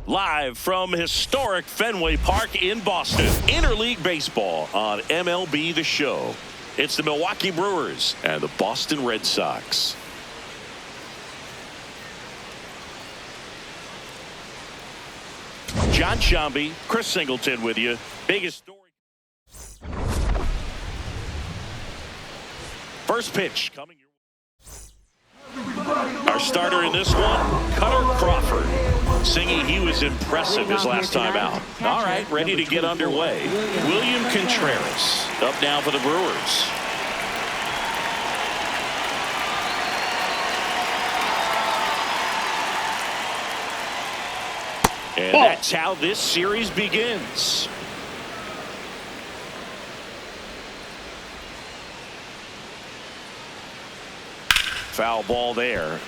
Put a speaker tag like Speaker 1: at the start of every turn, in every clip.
Speaker 1: Live from historic Fenway Park in Boston, Interleague Baseball on MLB The Show. It's the Milwaukee Brewers and the Boston Red Sox. John Shambi, Chris Singleton with you. Biggest story. First pitch coming your way. Our starter in this one, Cutter Crawford. Singy, he was impressive his last time out. All right, ready to get underway. William Contreras up now for the Brewers. And that's how this series begins. Foul ball there.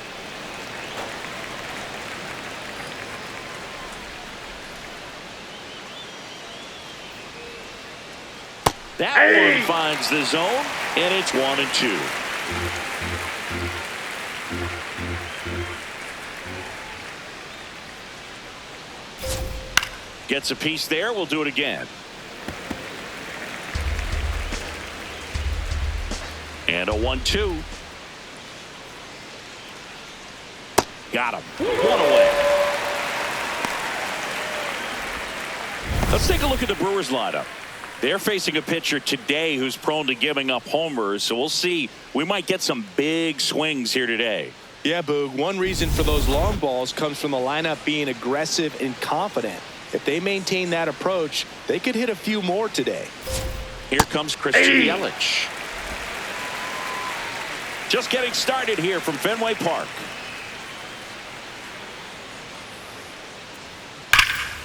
Speaker 1: That one finds the zone, and it's 1-2. Gets a piece there. We'll do it again. And a 1-2. Got him. One away. Let's take a look at the Brewers lineup. They're facing a pitcher today who's prone to giving up homers, so we'll see. We might get some big swings here today.
Speaker 2: Yeah, Boog. One reason for those long balls comes from the lineup being aggressive and confident. If they maintain that approach, they could hit a few more today.
Speaker 1: Here comes Christian Yelich. Just getting started here from Fenway Park.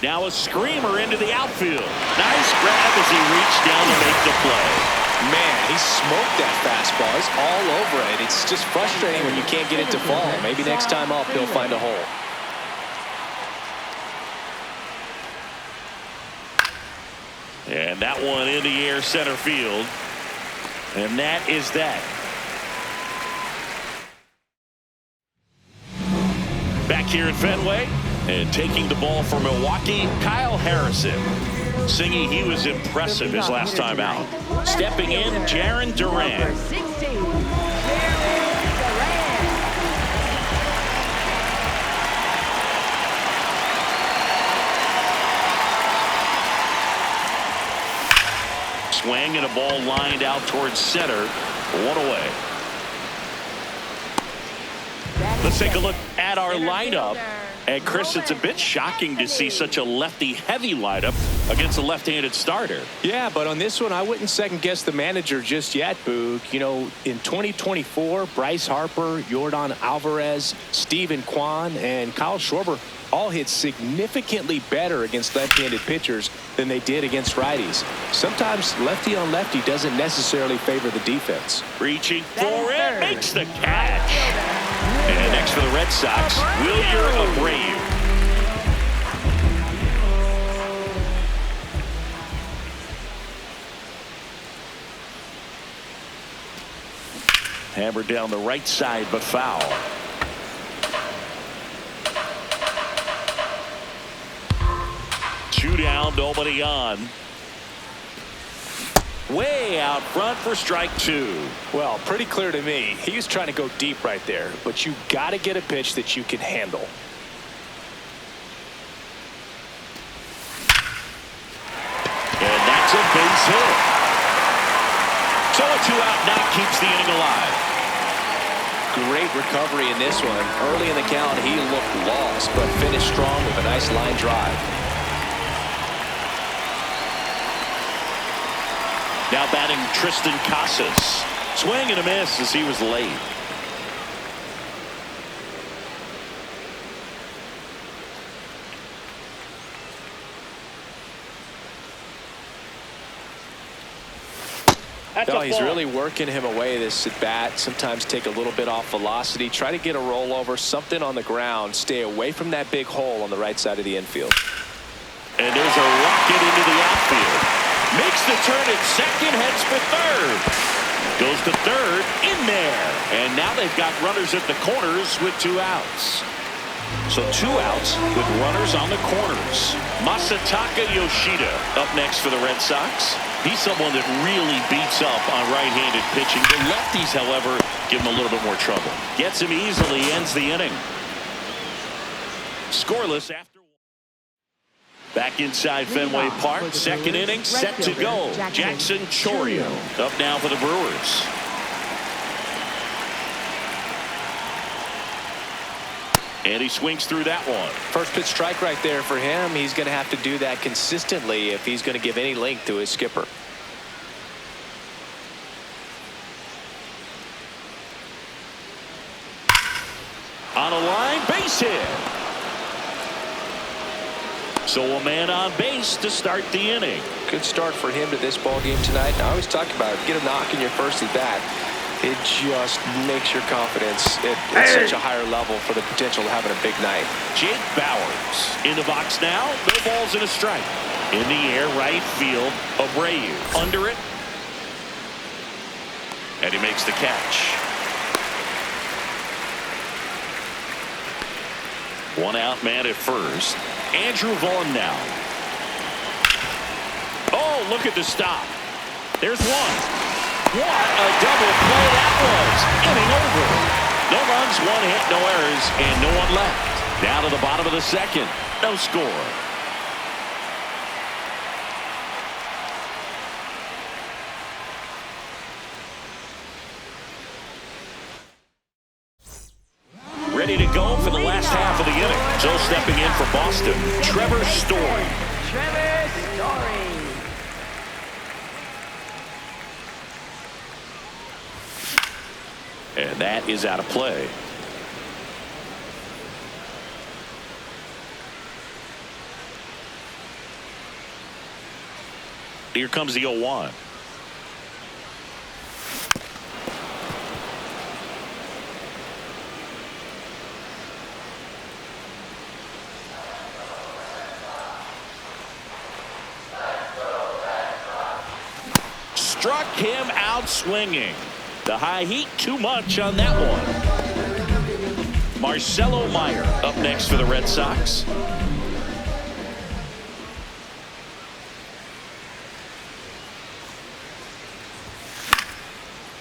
Speaker 1: Now a screamer into the outfield. Nice grab as he reached down to make the play.
Speaker 2: Man, he smoked that fastball. It's all over it. It's just frustrating when you can't get it to fall. Maybe next time up he'll find a hole.
Speaker 1: And that one in the air center field. And that is that. Back here at Fenway. And taking the ball for Milwaukee, Kyle Harrison. Singy, he was impressive his last time out. Stepping in, Jarren Duran. Swing and a ball lined out towards center. One away. Let's take a look at our lineup. And Chris, it's a bit shocking to see such a lefty-heavy lineup against a left-handed starter.
Speaker 2: Yeah, but on this one, I wouldn't second-guess the manager just yet, Boog. You know, in 2024, Bryce Harper, Yordan Alvarez, Steven Kwan, and Kyle Schwarber all hit significantly better against left-handed pitchers than they did against righties. Sometimes lefty-on-lefty doesn't necessarily favor the defense.
Speaker 1: Reaching for it, makes the catch. And next for the Red Sox, Wilyer Abreu. Hammered down the right side, but foul. 2 down, nobody on. Way out front for strike 2.
Speaker 2: Well, pretty clear to me. He was trying to go deep right there, but you got to get a pitch that you can handle.
Speaker 1: And that's a base hit. So a 2-out knock keeps the inning alive.
Speaker 2: Great recovery in this one. Early in the count, he looked lost, but finished strong with a nice line drive.
Speaker 1: Now batting Tristan Casas. Swing and a miss as he was late.
Speaker 2: No, he's really working him away this at bat. Sometimes take a little bit off velocity. Try to get a rollover, something on the ground. Stay away from that big hole on the right side of the infield.
Speaker 1: And there's a rocket into the outfield. Makes the turn at second, heads for third. Goes to third, in there. And now they've got runners at the corners with 2 outs. So 2 outs with runners on the corners. Masataka Yoshida up next for the Red Sox. He's someone that really beats up on right-handed pitching. The lefties, however, give him a little bit more trouble. Gets him easily, ends the inning. Scoreless after. Back inside Fenway Park, second inning, set to go. Jackson Chourio up now for the Brewers. And he swings through that one.
Speaker 2: First pitch strike right there for him. He's going to have to do that consistently if he's going to give any length to his skipper.
Speaker 1: On a line, base hit. So a man on base to start the inning.
Speaker 2: Good start for him to this ball game tonight. And I always talk about it, get a knock in your first at bat. It just makes your confidence at such a higher level for the potential of having a big night.
Speaker 1: Jake Bowers in the box now. No balls and a strike. In the air, right field. Abreu under it. And he makes the catch. 1 out man at first. Andrew Vaughn now. Oh, look at the stop. There's one. What a double play that was. Inning over. No runs, 1 hit, no errors, and no one left. Down to the bottom of the second. No score. Ready to go for the last half of the inning. So stepping in for Boston, Trevor Story.
Speaker 3: Trevor Story.
Speaker 1: And that is out of play. Here comes the 0-1. Struck him out swinging. The high heat too much on that one. Marcelo Meyer up next for the Red Sox.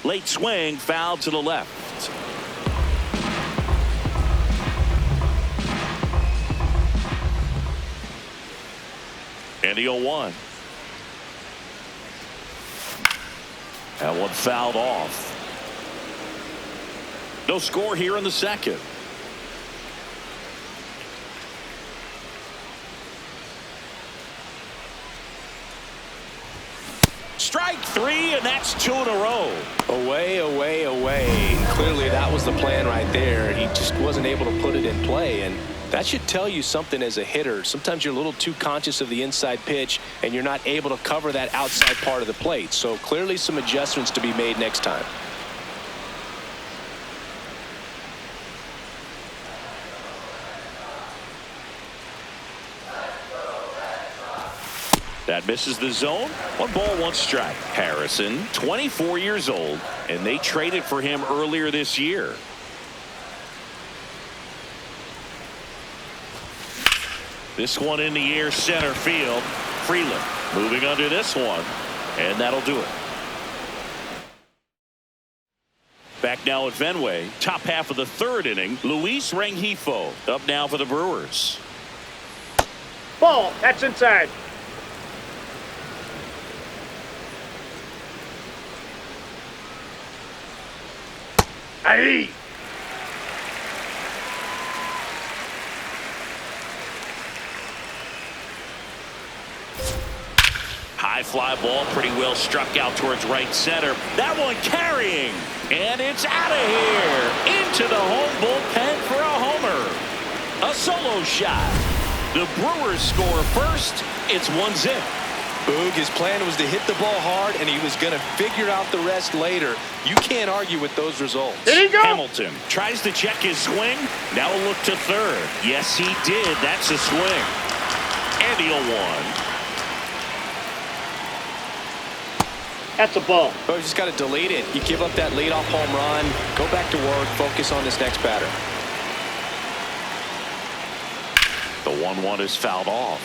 Speaker 1: Late swing, foul to the left. And the 0-1. That one fouled off. No score here in the second. Strike 3, and that's 2 in a row.
Speaker 2: Away, away, away. Clearly that was the plan right there. He just wasn't able to put it in play, and that should tell you something as a hitter. Sometimes you're a little too conscious of the inside pitch, and you're not able to cover that outside part of the plate. So clearly some adjustments to be made next time.
Speaker 1: That misses the zone. 1 ball, 1 strike. Harrison, 24 years old, and they traded for him earlier this year. This one in the air, center field. Freeland moving under this one, and that'll do it. Back now at Fenway, top half of the third inning. Luis Rengifo up now for the Brewers.
Speaker 3: Ball. That's inside. Aye.
Speaker 1: High fly ball, pretty well struck out towards right center. That one carrying, and it's out of here into the home bullpen for a homer. A solo shot. The Brewers score first. It's 1-0.
Speaker 2: Boog, his plan was to hit the ball hard, and he was going to figure out the rest later. You can't argue with those results.
Speaker 3: There you go.
Speaker 1: Hamilton tries to check his swing. Now a look to third. Yes, he did. That's a swing. And he'll one.
Speaker 3: That's a ball.
Speaker 2: Oh, you just got to delete it. You give up that leadoff home run. Go back to work. Focus on this next batter.
Speaker 1: The 1-1 is fouled off.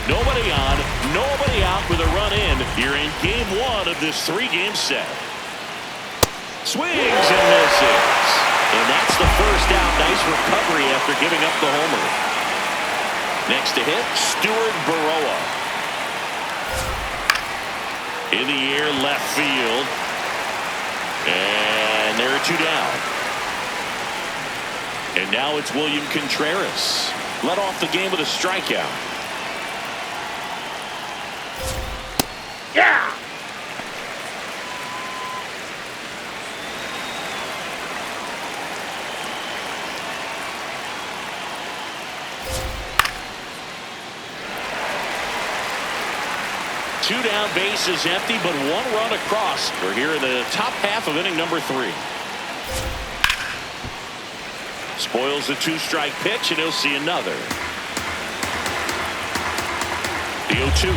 Speaker 1: Nobody on, nobody out with a run in. You're in game one of this three-game set. Swings and misses. And that's the first out. Nice recovery after giving up the homer. Next to hit, Stuart Baroa. In the air, left field. And there are two down. And now it's William Contreras. Led off the game with a strikeout.
Speaker 3: Yeah.
Speaker 1: Two down, bases empty, but one run across. We're here in the top half of inning number 3. Spoils the 2-strike pitch, and he'll see another. The 0-2.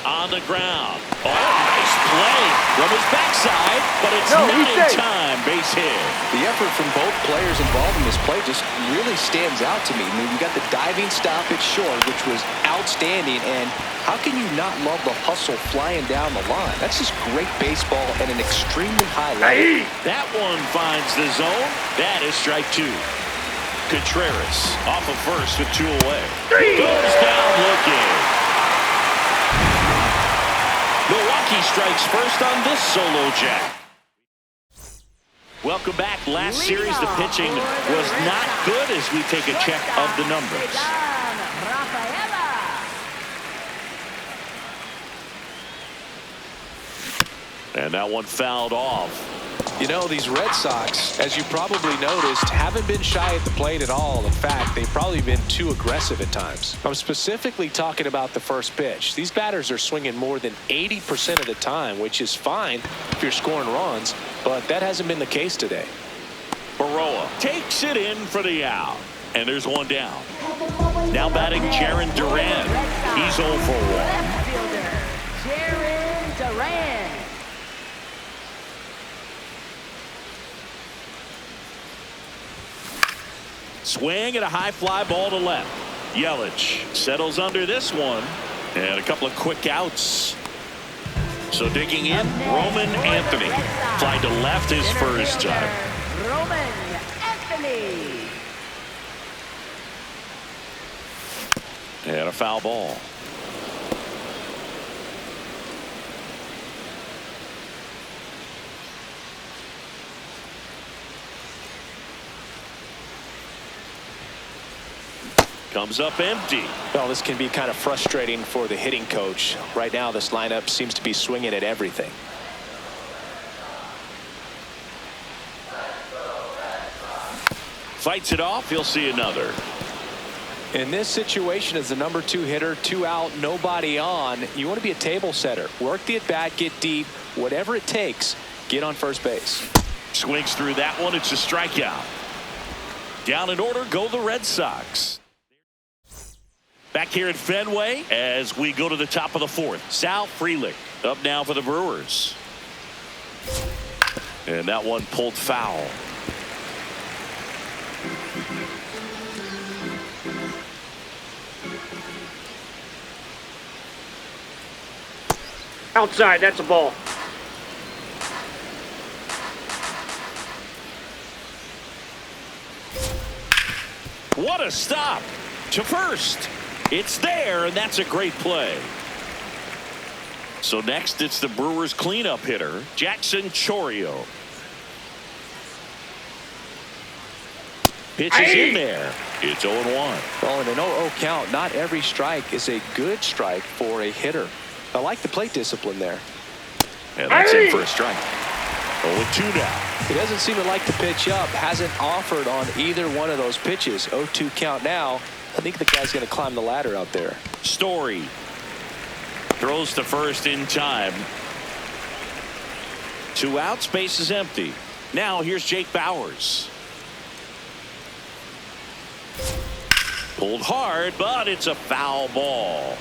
Speaker 1: On the ground. Oh, nice play from his backside, but it's not in time. Base hit.
Speaker 2: The effort from both players involved in this play just really stands out to me. I mean, you got the diving stoppage short, which was outstanding, and how can you not love the hustle flying down the line? That's just great baseball at an extremely high level.
Speaker 1: That one finds the zone. That is strike 2. Contreras off of first with 2 away. Goes down looking. Milwaukee strikes first on this solo jack. Welcome back. Last series, the pitching was not good as we take a check of the numbers. And that one fouled off.
Speaker 2: You know, these Red Sox, as you probably noticed, haven't been shy at the plate at all. In fact, they've probably been too aggressive at times. I'm specifically talking about the first pitch. These batters are swinging more than 80% of the time, which is fine if you're scoring runs, but that hasn't been the case today.
Speaker 1: Baroa takes it in for the out. And there's one down. Now batting Jarren Duran. He's 0 for 1.
Speaker 3: Left fielder, Jarren Duran.
Speaker 1: Swing and a high fly ball to left. Yelich settles under this one. And a couple of quick outs. So digging in, Roman Anthony. Fly to left his first time.
Speaker 3: Roman Anthony.
Speaker 1: And a foul ball. Comes up empty.
Speaker 2: Well, this can be kind of frustrating for the hitting coach. Right now, this lineup seems to be swinging at everything.
Speaker 1: Fights it off. He'll see another.
Speaker 2: In this situation, as the number 2 hitter, 2 out, nobody on, you want to be a table setter. Work the at-bat, get deep, whatever it takes, get on first base.
Speaker 1: Swings through that one. It's a strikeout. Down in order go the Red Sox. Back here at Fenway as we go to the top of the 4th. Sal Frelick up now for the Brewers. And that one pulled foul.
Speaker 3: Outside, that's a ball.
Speaker 1: What a stop to first. It's there, and that's a great play. So next, it's the Brewers cleanup hitter, Jackson Chourio. Pitches in there. It's 0-1.
Speaker 2: Well, in an 0-0 count, not every strike is a good strike for a hitter. I like the plate discipline there.
Speaker 1: And that's in for a strike. 0-2 now.
Speaker 2: He doesn't seem to like to pitch up. Hasn't offered on either one of those pitches. 0-2 count now. I think the guy's going to climb the ladder out there.
Speaker 1: Story throws to first in time. 2 outs, base is empty. Now here's Jake Bauers. Pulled hard, but it's a foul ball.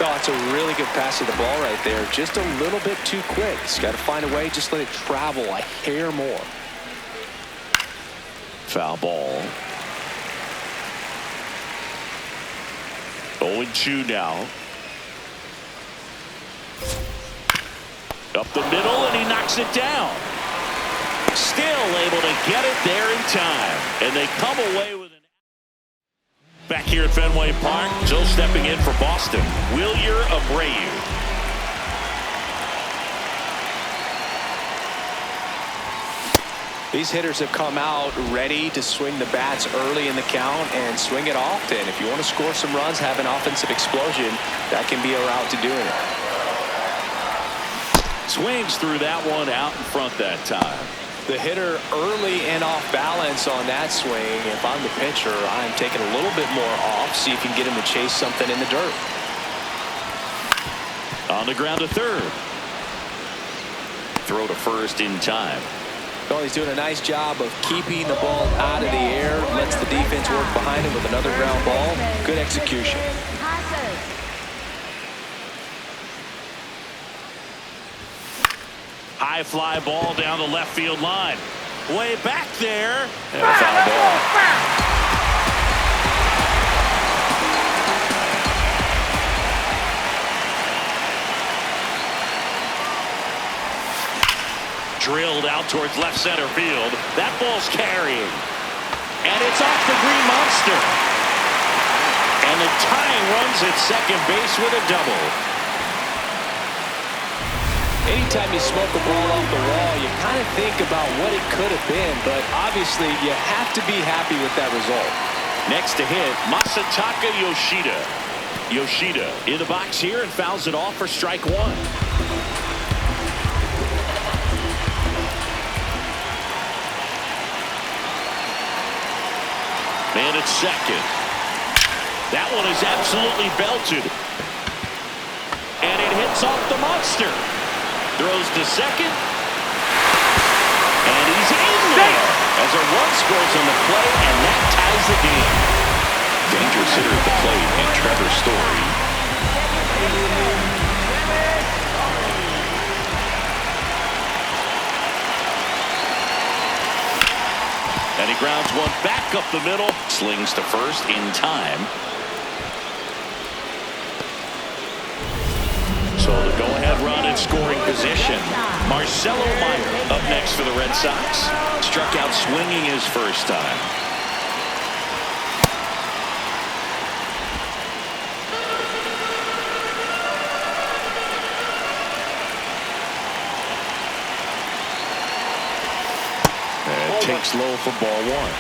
Speaker 2: Oh, it's a really good pass to the ball right there. Just a little bit too quick. He's got to find a way. Just let it travel a hair more.
Speaker 1: Foul ball. 0-2 now. Up the middle, and he knocks it down. Still able to get it there in time. And they come away with an... Back here at Fenway Park, Joe stepping in for Boston, Wilyer Abreu.
Speaker 2: These hitters have come out ready to swing the bats early in the count and swing it often. If you want to score some runs, have an offensive explosion, that can be a route to doing it.
Speaker 1: Swings through that one out in front that time.
Speaker 2: The hitter early and off balance on that swing. If I'm the pitcher, I'm taking a little bit more off, see if you can get him to chase something in the dirt.
Speaker 1: On the ground to third. Throw to first in time.
Speaker 2: Well, he's doing a nice job of keeping the ball out of the air. Lets the defense work behind him with another ground ball. Good execution.
Speaker 1: High fly ball down the left field line. Way back there. And a foul ball. Drilled out towards left center field. That ball's carrying. And it's off the Green Monster. And the tying runs at second base with a double.
Speaker 2: Anytime you smoke a ball off the wall, you kind of think about what it could have been, but obviously you have to be happy with that result.
Speaker 1: Next to hit, Masataka Yoshida. Yoshida in the box here and fouls it off for strike one. Man at second. That one is absolutely belted. And it hits off the Monster. Throws to second. And he's in there as a run scores on the play, and that ties the game. Dangerous hitter at the plate, and Trevor Story. And he grounds one back up the middle. Slings to first in time. So the go-ahead run in scoring position. Marcelo Meyer up next for the Red Sox. Struck out swinging his first time. And takes low for ball one.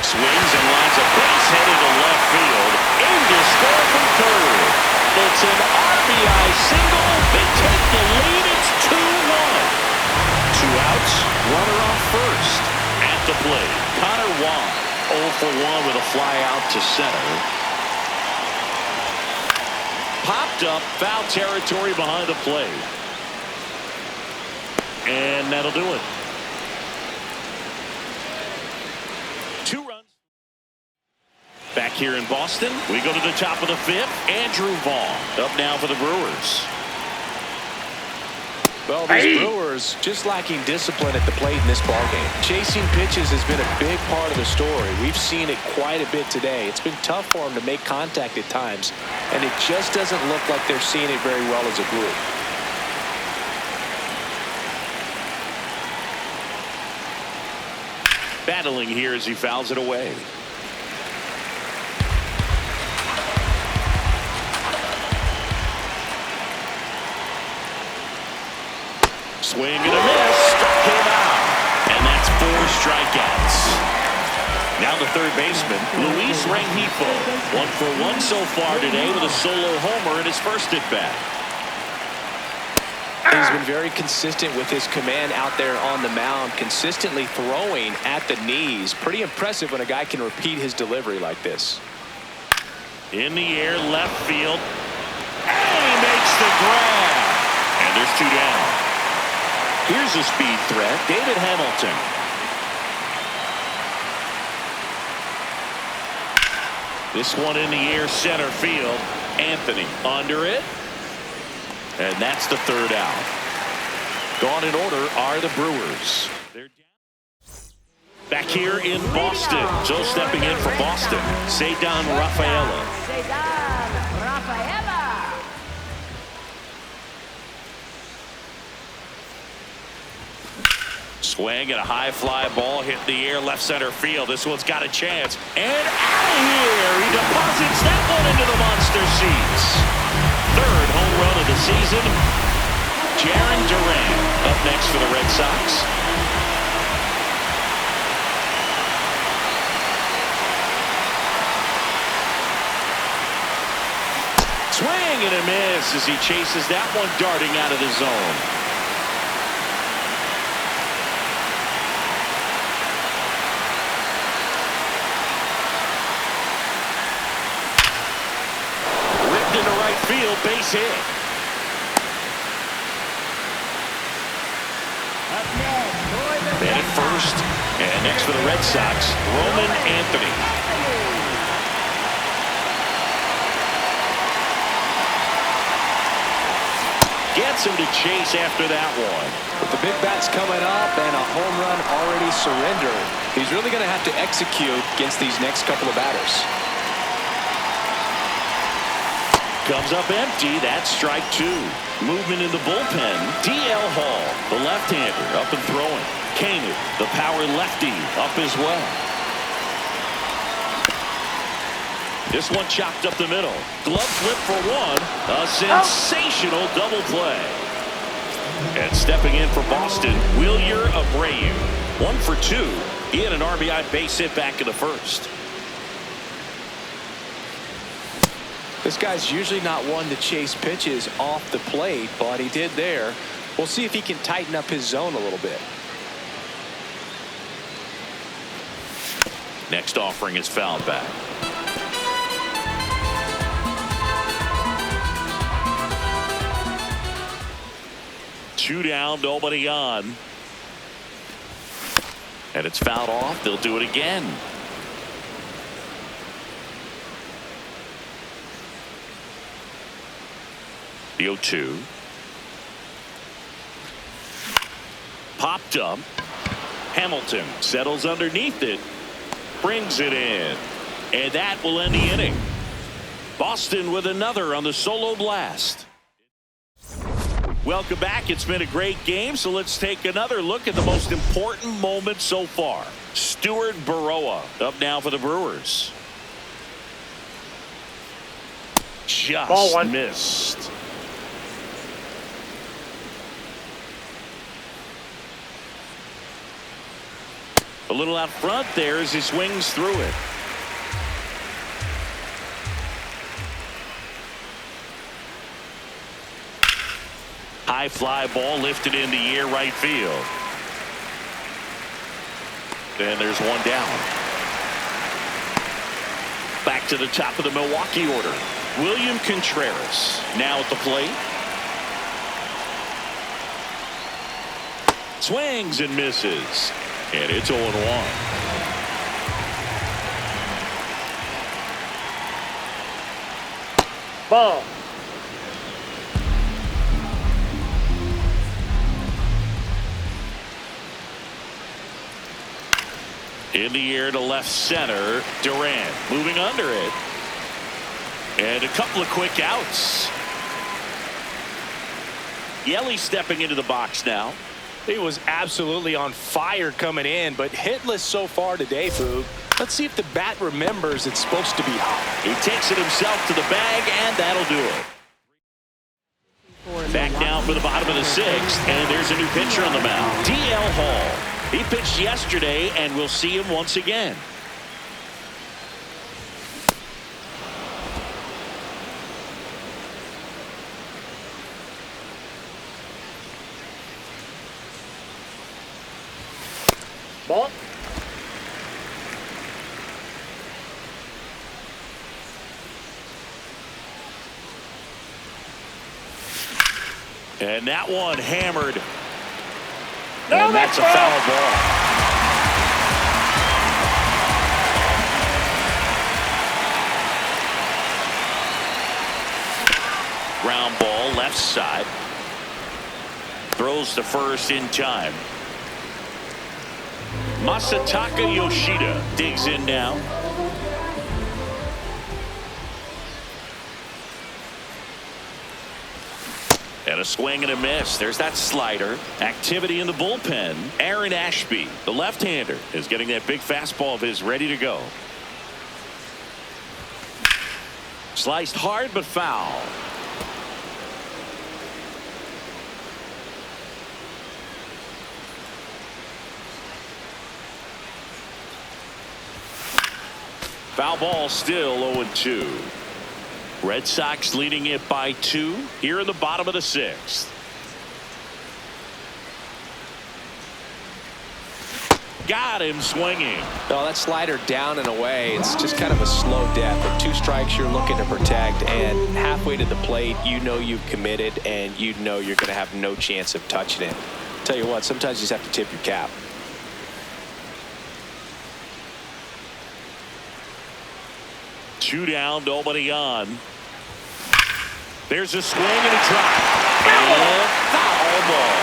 Speaker 1: Swings and lines a base hit into left field. In to score from third. It's an RBI single. They take the lead. It's 2-1. 2 outs. Runner on first. At the plate, Connor Wong. 0 for 1 with a fly out to center. Popped up. Foul territory behind the plate. And that'll do it. Back here in Boston, we go to the top of the fifth. Andrew Vaughn up now for the Brewers.
Speaker 2: Well, these Brewers just lacking discipline at the plate in this ballgame. Chasing pitches has been a big part of the story. We've seen it quite a bit today. It's been tough for them to make contact at times, and it just doesn't look like they're seeing it very well as a group.
Speaker 1: Battling here as he fouls it away. Swing and a miss. Struck him out. And that's 4 strikeouts. Now the third baseman, Luis Rengifo. 1 for 1 so far today with a solo homer in his first at bat.
Speaker 2: He's been very consistent with his command out there on the mound, consistently throwing at the knees. Pretty impressive when a guy can repeat his delivery like this.
Speaker 1: In the air, left field. And he makes the grab. And there's 2 down. Here's a speed threat, David Hamilton. This one in the air, center field. Anthony under it. And that's the 3rd out. Gone in order are the Brewers. They're down. Back here in Boston. So stepping in for Boston, Ceddanne Rafaela.
Speaker 3: Ceddanne Rafaela.
Speaker 1: Swing and a high fly ball hit the air, left center field. This one's got a chance. And out of here, he deposits that one into the monster seats. 3rd home run of the season. Jarren Duran up next for the Red Sox. Swing and a miss as he chases that one darting out of the zone. Into right field, base hit. And at first, and next for the Red Sox, Roman Anthony. Gets him to chase after that one.
Speaker 2: With the big bats coming up and a home run already surrendered, he's really going to have to execute against these next couple of batters.
Speaker 1: Comes up empty. That's strike 2. Movement in the bullpen. D.L. Hall, the left-hander, up and throwing. Koenig, the power lefty, up as well. This one chopped up the middle. Glove flip for 1. A sensational double play. And stepping in for Boston, Wilyer Abreu. 1 for 2. He had an RBI base hit back in the first.
Speaker 2: This guy's usually not one to chase pitches off the plate, but he did there. We'll see if he can tighten up his zone a little bit.
Speaker 1: Next offering is fouled back. Two down, nobody on. And it's fouled off. They'll do it again. The 0-2. Popped up. Hamilton settles underneath it. Brings it in. And that will end the inning. Boston with another on the solo blast. Welcome back. It's been a great game, so let's take another look at the most important moment so far. Stuart Baroa up now for the Brewers. Just missed. A little out front there as he swings through it. High fly ball lifted in the air right field. And there's one down. Back to the top of the Milwaukee order. William Contreras now at the plate. Swings and misses. And it's 0-1.
Speaker 4: Ball.
Speaker 1: In the air to left center. Durant moving under it. And a couple of quick outs. Yelly stepping into the box now.
Speaker 2: He was absolutely on fire coming in, but hitless so far today, Boog. Let's see if the bat remembers it's supposed to be hot.
Speaker 1: He takes it himself to the bag, and that'll do it. Back down for the bottom of the sixth, and there's a new pitcher on the mound. D.L. Hall. He pitched yesterday, and we'll see him once again.
Speaker 4: Ball.
Speaker 1: And that one hammered.
Speaker 4: No,
Speaker 1: And that's a foul ball. Ground ball left side. Throws to first in time. Masataka Yoshida digs in now. And a swing and a miss. There's that slider. Activity in the bullpen. Aaron Ashby, the left-hander, is getting that big fastball of his ready to go. Sliced hard but foul. Foul ball, still 0-2. Red Sox leading it by 2 here in the bottom of the sixth. Got him swinging.
Speaker 2: No, that slider down and away. It's just kind of a slow death. With 2 strikes, you're looking to protect, and halfway to the plate, you know you've committed, and you know you're going to have no chance of touching it. Tell you what, sometimes you just have to tip your cap.
Speaker 1: Two down, nobody on. There's a swing and a drop. And foul ball.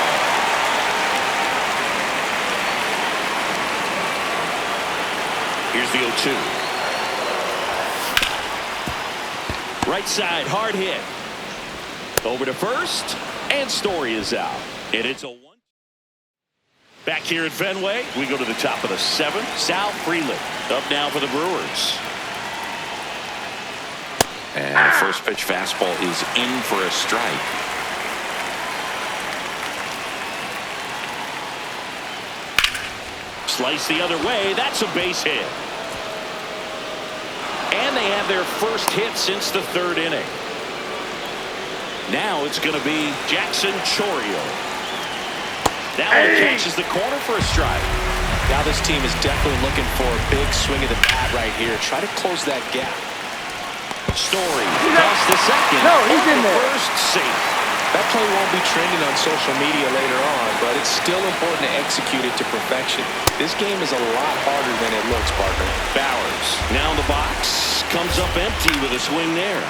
Speaker 1: Here's the 0-2. Right side, hard hit. Over to first, and Story is out. And it's a 1. Back here at Fenway, we go to the top of the 7th. Sal Freeland up now for the Brewers. And the first pitch fastball is in for a strike. Slice the other way. That's a base hit. And they have their first hit since the 3rd inning. Now it's going to be Jackson Chourio. That one catches the corner for a strike.
Speaker 2: Now this team is definitely looking for a big swing of the bat right here. Try to close that gap.
Speaker 1: Story across the second.
Speaker 4: No, he's in there.
Speaker 1: First safe.
Speaker 2: That play won't be trending on social media later on, but it's still important to execute it to perfection. This game is a lot harder than it looks, partner.
Speaker 1: Bowers now in the box, comes up empty with a swing there.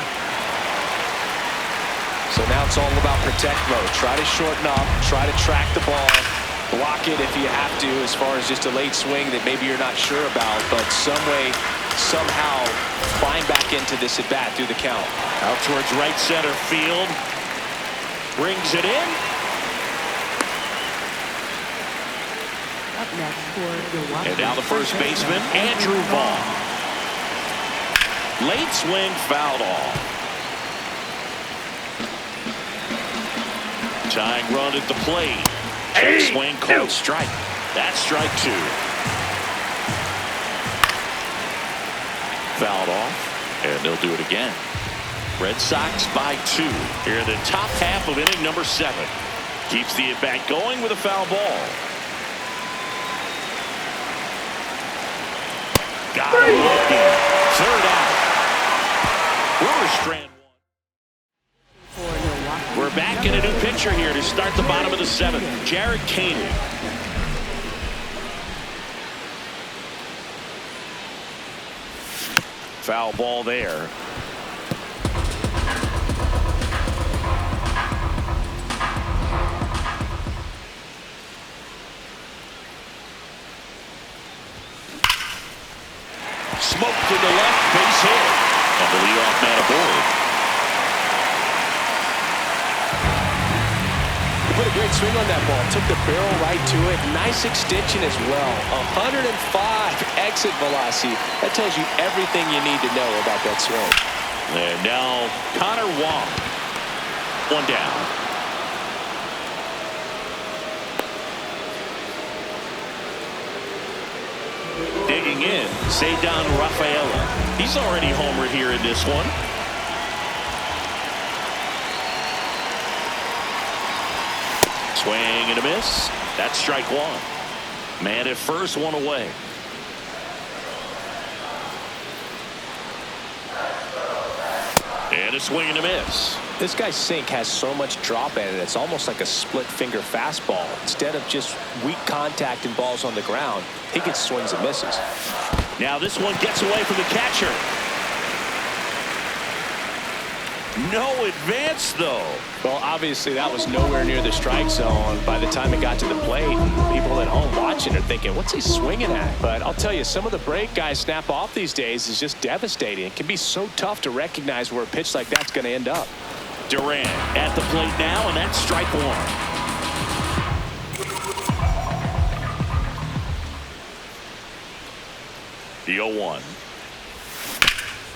Speaker 2: So now it's all about protect mode. Try to shorten up, try to track the ball, block it if you have to, as far as just a late swing that maybe you're not sure about, but somehow find back into this at bat through the count.
Speaker 1: Out towards right center field. Brings it in.
Speaker 3: Up next for Milwaukee.
Speaker 1: And now the first baseman, Andrew Vaughn. Late swing fouled off. Tying run at the plate. Check swing called strike. That's strike 2. Fouled off, and they'll do it again. Red Sox by 2 here in the top half of inning number 7. Keeps the at-bat going with a foul ball. Got him looking. 3rd out. Brewers strand 1. We're back in a new pitcher here to start the bottom of the 7th. Jared Koenig. Foul ball there. Smoked to the left, base hit. And the leadoff man aboard.
Speaker 2: Put a great swing on that ball. Took the barrel right to it. Nice extension as well. 105 exit velocity. That tells you everything you need to know about that swing.
Speaker 1: And now Connor Wong. One down. Digging in, Cedar Rafaela. He's already homered here in this one. Swing and a miss. That's strike one. Man at first, one away. And a swing and a miss.
Speaker 2: This guy's sink has so much drop in it. It's almost like a split finger fastball. Instead of just weak contact and balls on the ground, he gets swings and misses.
Speaker 1: Now this one gets away from the catcher. No advance, though.
Speaker 2: Well, obviously that was nowhere near the strike zone by the time it got to the plate. People at home watching are thinking, what's he swinging at? But I'll tell you, some of the break guys snap off these days is just devastating. It can be so tough to recognize where a pitch like that's going to end up.
Speaker 1: Durant at the plate now, and that's strike one. The 0-1.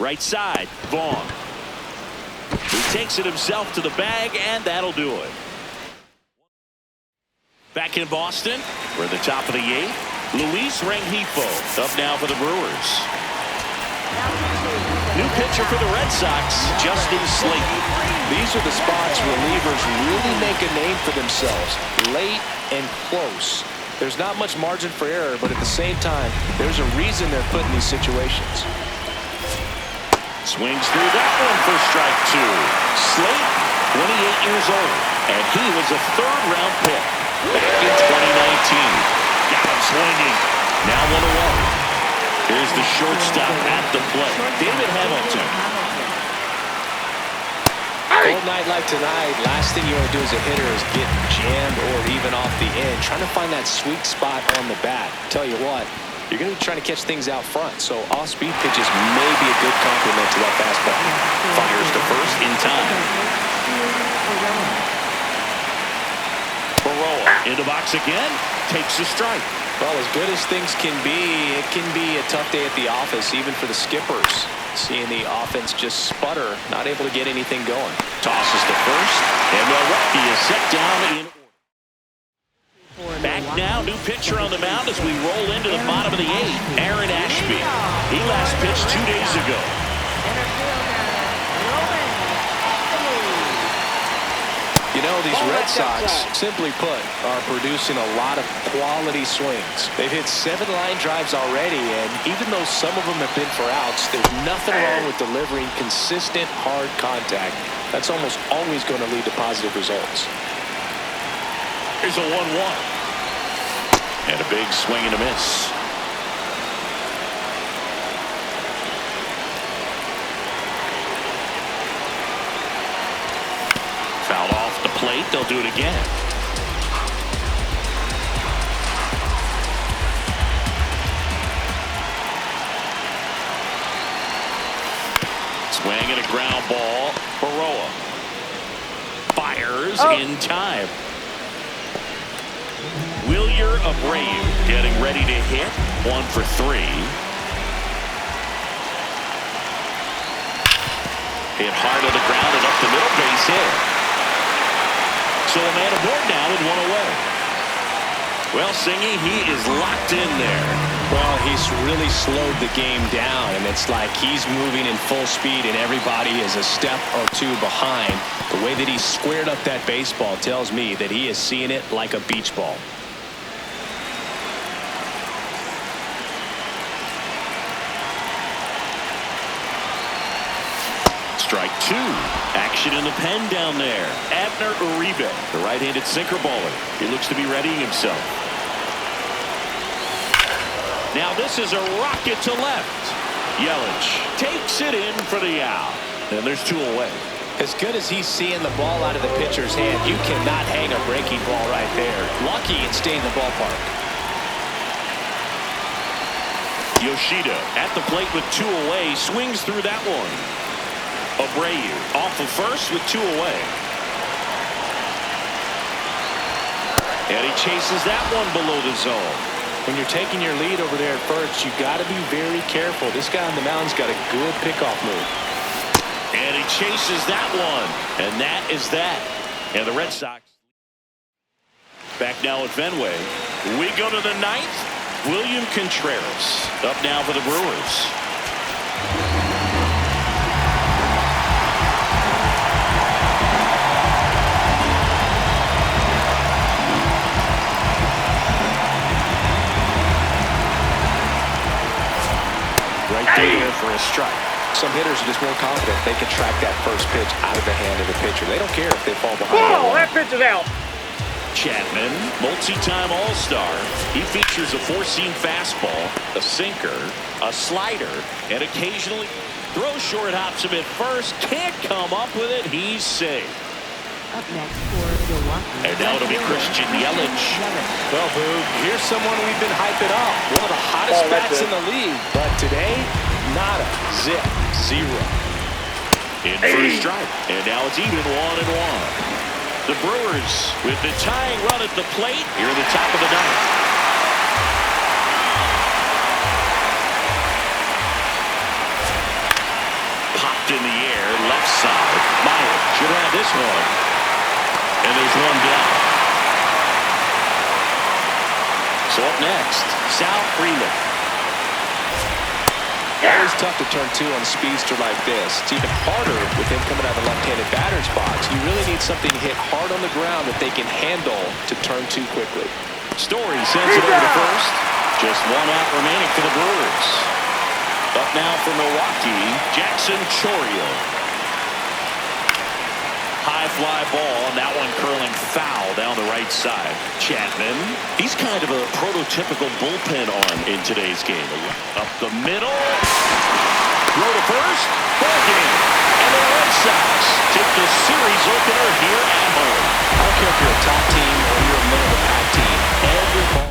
Speaker 1: Right side, Vaughn. He takes it himself to the bag, and that'll do it. Back in Boston, we're at the top of the 8th. Luis Rengifo up now for the Brewers. New pitcher for the Red Sox, Justin Slayton.
Speaker 2: These are the spots relievers really make a name for themselves, late and close. There's not much margin for error, but at the same time, there's a reason they're put in these situations.
Speaker 1: Swings through that one for strike two. Slayton, 28 years old, and he was a third-round pick back in 2019. Got him swinging. Now one away. Here's the shortstop at the plate, David Hamilton.
Speaker 2: Cold night like tonight, last thing you want to do as a hitter is get jammed or even off the end. Trying to find that sweet spot on the bat. Tell you what, you're going to be trying to catch things out front, so off-speed pitches may be a good complement to that fastball.
Speaker 1: Fires to first in time. Baroa in the box again, takes a strike.
Speaker 2: Well, as good as things can be, it can be a tough day at the office, even for the skippers. Seeing the offense just sputter, not able to get anything going.
Speaker 1: Tosses to first, and Milwaukee is set down in order. Back now, new pitcher on the mound as we roll into the bottom of the 8th. Aaron Ashby. He last pitched 2 days ago.
Speaker 2: You know, these Red Sox, simply put, are producing a lot of quality swings. They've hit 7 line drives already, and even though some of them have been for outs, there's nothing wrong with delivering consistent, hard contact. That's almost always going to lead to positive results.
Speaker 1: Here's a 1-1. And a big swing and a miss. Fouled off the plate. They'll do it again. Swing and a ground ball. Baroa fires in time. Wilyer Abreu getting ready to hit. 1 for 3. Hit hard on the ground and up the middle, base hit. So a man aboard now with 1 away. Well, Singy, he is locked in there.
Speaker 2: Well, he's really slowed the game down, and it's like he's moving in full speed and everybody is a step or 2 behind. The way that he squared up that baseball tells me that he is seeing it like a beach ball.
Speaker 1: Strike 2. Action in the pen down there. Abner Uribe, the right-handed sinker baller. He looks to be readying himself. Now this is a rocket to left. Yelich takes it in for the out. And there's 2 away.
Speaker 2: As good as he's seeing the ball out of the pitcher's hand, you cannot hang a breaking ball right there. Lucky it stayed in the ballpark.
Speaker 1: Yoshida at the plate with 2 away. Swings through that one. Abreu off of first with 2 away. And he chases that one below the zone.
Speaker 2: When you're taking your lead over there at first, you got to be very careful. This guy on the mound's got a good pickoff move.
Speaker 1: And he chases that one. And that is that. And the Red Sox back now at Fenway. We go to the 9th. William Contreras up now for the Brewers. Right there for a strike.
Speaker 2: Some hitters are just more confident they can track that first pitch out of the hand of the pitcher. They don't care if they fall behind.
Speaker 4: Whoa, that pitch is out.
Speaker 1: Chapman, multi-time All-Star. He features a 4-seam fastball, a sinker, a slider, and occasionally throws short, hops him at first. Can't come up with it. He's safe.
Speaker 3: Up next for Milwaukee.
Speaker 1: And now it'll be Christian Yelich.
Speaker 2: Well, Boog, here's someone we've been hyping up. One of the hottest bats in the league. But today, nada. Zip. Zero.
Speaker 1: In for a strike. And now it's even 1-1. The Brewers with the tying run at the plate here at the top of the 9th. Popped in the air, left side. Meyer should have this one. And there's one down. So up next, Sal Freeman.
Speaker 2: Always tough to turn 2 on a speedster like this. It's even harder with him coming out of the left-handed batter's box. You really need something to hit hard on the ground that they can handle to turn 2 quickly.
Speaker 1: Story sends it over to first. Just 1 out remaining for the Brewers. Up now for Milwaukee, Jackson Chourio. High fly ball, and that one curling foul down the right side. Chapman, he's kind of a prototypical bullpen arm in today's game. Up the middle. Throw to first. Ball game. And the Red Sox take the series opener here at home.
Speaker 2: I don't care if you're a top team or you're a middle of the pack team. Every ball